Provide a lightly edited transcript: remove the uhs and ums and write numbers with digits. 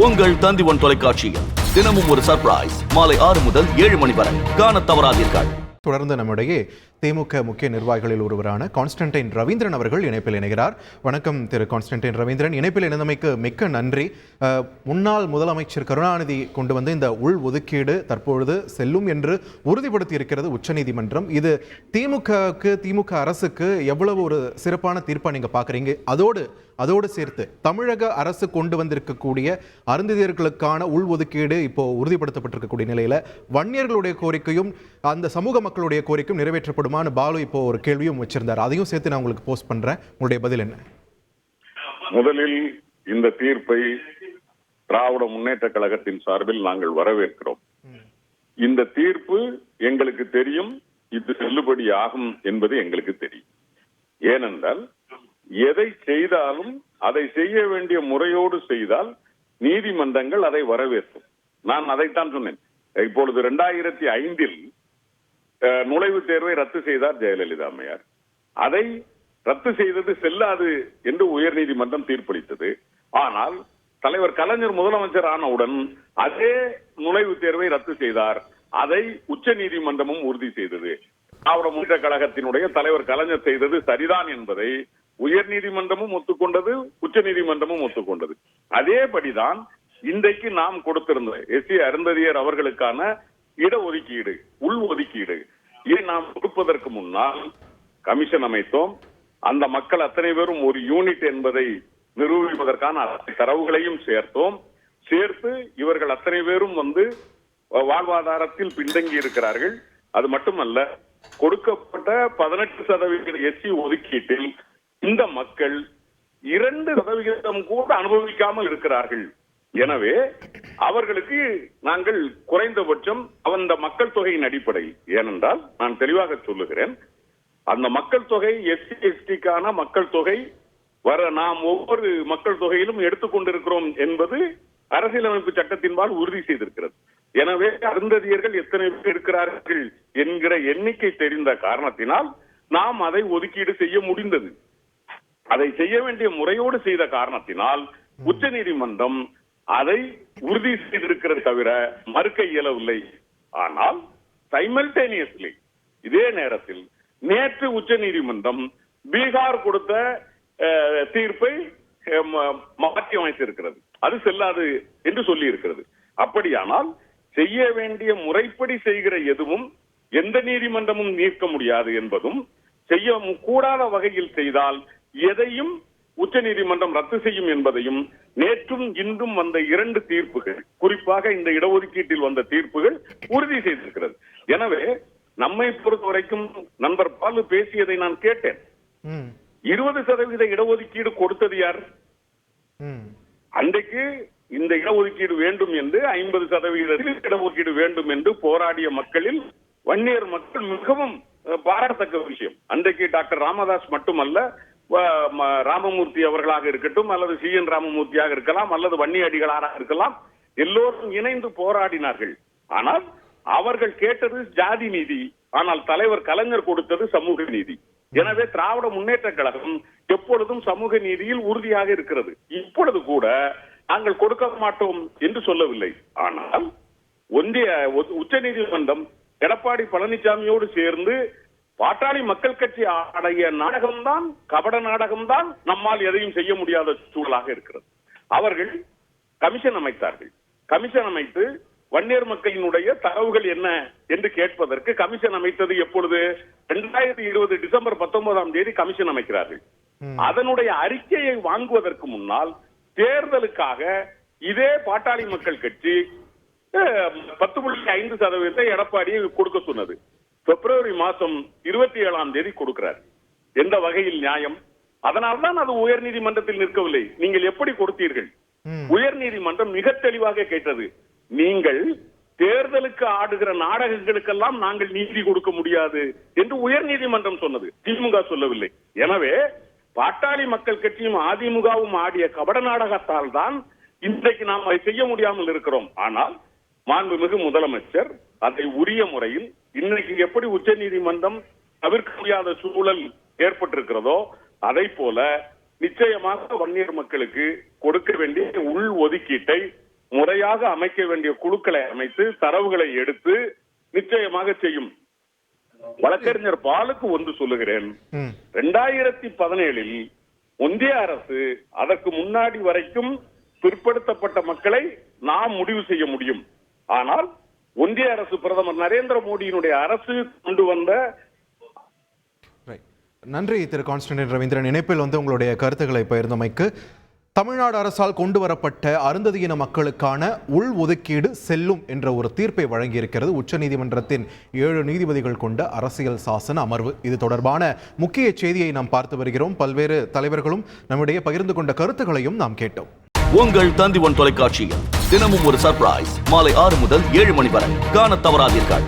உங்கள் தந்தி1 தொலைக்காட்சியில் தினமும் ஒரு சர்ப்ரைஸ் மாலை 6 முதல் 7 மணி வரை காணத் தவறாதீர்கள். தொடர்ந்து நம்மிடையே திமுக முக்கிய நிர்வாகிகளில் ஒருவரான கான்ஸ்டன்டைன் ரவீந்திரன் அவர்கள் இணைப்பில் இணைகிறார். வணக்கம் திரு கான்ஸ்டன்டைன் ரவீந்திரன், இணைப்பில் இணைந்தமைக்கு மிக்க நன்றி. முன்னாள் முதலமைச்சர் கருணாநிதி கொண்டு வந்த இந்த உள் ஒதுக்கீடு தற்பொழுது செல்லும் என்று உறுதிப்படுத்தி இருக்கிறது உச்சநீதிமன்றம். இது திமுக அரசுக்கு எவ்வளவு ஒரு சிறப்பான தீர்ப்பா நீங்க பாக்குறீங்க? அதோடு சேர்த்து தமிழக அரசு கொண்டு வந்திருக்கக்கூடிய அருந்ததியர்களுக்கான உள் ஒதுக்கீடு இப்போ உறுதிப்படுத்தப்பட்டிருக்கக்கூடிய நிலையில வன்னியர்களுடைய கோரிக்கையும் அந்த சமூக மக்களுடைய கோரிக்கையும் நிறைவேற்றப்படுமான்னு பாலு இப்போ ஒரு கேள்வியும் வச்சிருந்தார். அதையும் சேர்த்து நான் உங்களுக்கு போஸ்ட் பண்றேன். உங்களுடைய பதில் என்ன? முதலில் இந்த தீர்ப்பை திராவிட முன்னேற்ற கழகத்தின் சார்பில் நாங்கள் வரவேற்கிறோம். இந்த தீர்ப்பு எங்களுக்கு தெரியும், இது செல்லுபடி ஆகும் என்பது எங்களுக்கு தெரியும். ஏனென்றால் எதை செய்தாலும் அதை செய்ய வேண்டிய முறையோடு செய்தால் நீதிமன்றங்கள் அதை வரவேற்கும். நான் அதைத்தான் சொன்னேன். இப்பொழுது 2005 நுழைவுத் தேர்வை ரத்து செய்தார் ஜெயலலிதா அம்மையார். அதை ரத்து செய்தது செல்லாது என்று உயர்நீதிமன்றம் தீர்ப்பளித்தது. ஆனால் தலைவர் கலைஞர் முதலமைச்சர் ஆனவுடன் அதே நுழைவுத் தேர்வை ரத்து செய்தார். அதை உச்ச நீதிமன்றமும் உறுதி செய்தது. திராவிட முன்னேற்ற கழகத்தினுடைய தலைவர் கலைஞர் செய்தது சரிதான் என்பதை உயர் நீதிமன்றமும் ஒத்துக்கொண்டது, உச்ச நீதிமன்றமும் ஒத்துக்கொண்டது. அதேபடிதான் இன்றைக்கு நாம் கொடுத்திருந்த எஸ்சி அருந்ததியர் அவர்களுக்கான இடஒதுக்கீடு, உள் ஒதுக்கீடு இதை நாம் கொடுப்பதற்கு முன்னால் கமிஷன் அமைத்தோம். அந்த மக்கள் அத்தனை பேரும் ஒரு யூனிட் என்பதை நிரூபிப்பதற்கான தரவுகளையும் சேர்த்து இவர்கள் அத்தனை பேரும் வாழ்வாதாரத்தில் பின்தங்கி இருக்கிறார்கள். அது மட்டுமல்ல, கொடுக்கப்பட்ட 18% எஸ்சி ஒதுக்கீட்டில் இந்த மக்கள் 2% கூட அனுபவிக்காமல் இருக்கிறார்கள். எனவே அவர்களுக்கு நாங்கள் குறைந்தபட்சம் அந்த மக்கள் தொகையின் அடிப்படையில், ஏனென்றால் நான் தெளிவாக சொல்லுகிறேன், அந்த மக்கள் தொகை எஸ்சி எஸ்டிக்கான மக்கள் தொகை நாம் ஒவ்வொரு மக்கள் தொகையிலும் எடுத்துக்கொண்டிருக்கிறோம் என்பது அரசியலமைப்பு சட்டத்தின்பால் உறுதி செய்திருக்கிறது. எனவே அருந்ததியர்கள் எத்தனை பேர் இருக்கிறார்கள் என்கிற எண்ணிக்கை தெரிந்த காரணத்தினால் நாம் அதை ஒதுக்கீடு செய்ய முடிந்தது. அதை செய்ய வேண்டிய முறையோடு செய்த காரணத்தினால் உச்ச நீதிமன்றம் அதை உறுதி செய்திருக்கிறது தவிர மறுக்க இயலவில்லை. ஆனால் சைமல்டேனியஸ்லி இதே நேரத்தில் நேற்று உச்ச நீதிமன்றம் பீகார் கொடுத்த தீர்ப்பை மாற்றி அமைத்திருக்கிறது. அது செல்லாது என்று சொல்லி இருக்கிறது. அப்படியானால் செய்ய வேண்டிய முறைப்படி செய்கிற எதுவும் எந்த நீதிமன்றமும் நீக்க முடியாது என்பதும், செய்ய கூடாத வகையில் செய்தால் எதையும் உச்ச நீதிமன்றம் ரத்து செய்யும் என்பதையும் நேற்றும் இன்றும் வந்த 2 தீர்ப்புகள், குறிப்பாக இந்த இடஒதுக்கீட்டில் வந்த தீர்ப்புகள் உறுதி செய்திருக்கிறது. எனவே நம்மை பொறுத்த வரைக்கும் நண்பர் பாலு பேசியதை நான் கேட்டேன். 20% இடஒதுக்கீடு கொடுத்தது யார்? அன்றைக்கு இந்த இடஒதுக்கீடு வேண்டும் என்று 50% இடஒதுக்கீடு வேண்டும் என்று போராடிய மக்களில் வன்னியர் மக்கள் மிகவும் பாராட்டத்தக்க விஷயம். அன்றைக்கு டாக்டர் ராமதாஸ் மட்டுமல்ல, ராமமூர்த்தி அவர்களாக இருக்கட்டும், அல்லது CN ராமமூர்த்தியாக இருக்கலாம், அல்லது வன்னி அடிகளாக இருக்கலாம், எல்லோரும் இணைந்து போராடினார்கள். ஆனால் அவர்கள் கேட்டது ஜாதி நீதி, ஆனால் தலைவர் கலைஞர் கொடுத்தது சமூக நீதி. எனவே திராவிட முன்னேற்ற கழகம் எப்பொழுதும் சமூக நீதியில் உறுதியாக இருக்கிறது. இப்பொழுது கூட நாங்கள் கொடுக்க மாட்டோம் என்று சொல்லவில்லை. ஆனால் ஒன்றிய உச்ச நீதிமன்றம் எடப்பாடி பழனிசாமியோடு சேர்ந்து பாட்டாளி மக்கள் கட்சி ஆடிய நாடகம்தான், கபட நாடகம்தான், நம்மால் எதையும் செய்ய முடியாத சூழலாக இருக்கிறது. அவர்கள் கமிஷன் அமைத்தார்கள். கமிஷன் அமைத்து வன்னியர் மக்களினுடைய தரவுகள் என்ன என்று கேட்பதற்கு கமிஷன் அமைத்தது எப்பொழுது? 2020 டிசம்பர் 19 கமிஷன் அமைக்கிறார்கள். அதனுடைய அறிக்கையை வாங்குவதற்கு முன்னால் தேர்தலுக்காக இதே பாட்டாளி மக்கள் கட்சி 10.5% எடப்பாடியை கொடுக்க சொன்னது. பிப்ரவரி மாதம் 27 கொடுக்கிறார். எந்த வகையில் நியாயம்? அதனால்தான் அது உயர் நீதிமன்றத்தில் நிற்கவில்லை. நீங்கள் எப்படி கொடுத்தீர்கள்? உயர் நீதிமன்றம் மிக தெளிவாக கேட்டது, நீங்கள் தேர்தலுக்கு ஆடுகிற நாடகங்களுக்கெல்லாம் நாங்கள் நீதி கொடுக்க முடியாது என்று உயர் நீதிமன்றம் சொன்னது, திமுக சொல்லவில்லை. எனவே பாட்டாளி மக்கள் கட்சியும் அதிமுகவும் ஆடிய கபட நாடகத்தால் தான் இன்றைக்கு நாம் அதை செய்ய முடியாமல் இருக்கிறோம். ஆனால் மாண்புமிகு முதலமைச்சர் அதை உரிய முறையில் இன்னைக்கு எப்படி உச்ச நீதிமன்றம் தவிர்க்க முடியாத சூழல் ஏற்பட்டிருக்கிறதோ அதை போல நிச்சயமாக வன்னியர் மக்களுக்கு கொடுக்க வேண்டிய உள் ஒதுக்கீட்டை முறையாக அமைக்க வேண்டிய குழுக்களை அமைத்து தரவுகளை எடுத்து நிச்சயமாக செய்யும். வழக்கறிஞர் பாலுக்கு ஒன்று சொல்லுகிறேன். 2017 ஒன்றிய அரசு அதற்கு முன்னாடி வரைக்கும் பிற்படுத்தப்பட்ட மக்களை நாம் முடிவு செய்ய முடியும். ஆனால் ஒன்றிய அரசு பிரதமர் நரேந்திர மோடியினுடைய அரசு கொண்டு வந்த நன்றி திரு கான்ஸ்டன்டைன் ரவீந்திரன். இணைப்பில் உங்களுடைய கருத்துக்களை பகிர்ந்தமைக்கு. தமிழ்நாடு அரசால் கொண்டு வரப்பட்ட அருந்ததியின மக்களுக்கான உள் ஒதுக்கீடு செல்லும் என்ற ஒரு தீர்ப்பை வழங்கியிருக்கிறது உச்சநீதிமன்றத்தின் 7 நீதிபதிகள் கொண்ட அரசியல் சாசன அமர்வு. இது தொடர்பான முக்கிய செய்தியை நாம் பார்த்து வருகிறோம். பல்வேறு தலைவர்களும் நம்முடைய பகிர்ந்து கொண்ட கருத்துக்களையும் நாம் கேட்டோம். உங்கள் தந்தி ஒன் தொலைக்காட்சியில் தினமும் ஒரு சர்ப்ரைஸ் மாலை 6 முதல் 7 மணி வரை காண தவறாதீர்கள்.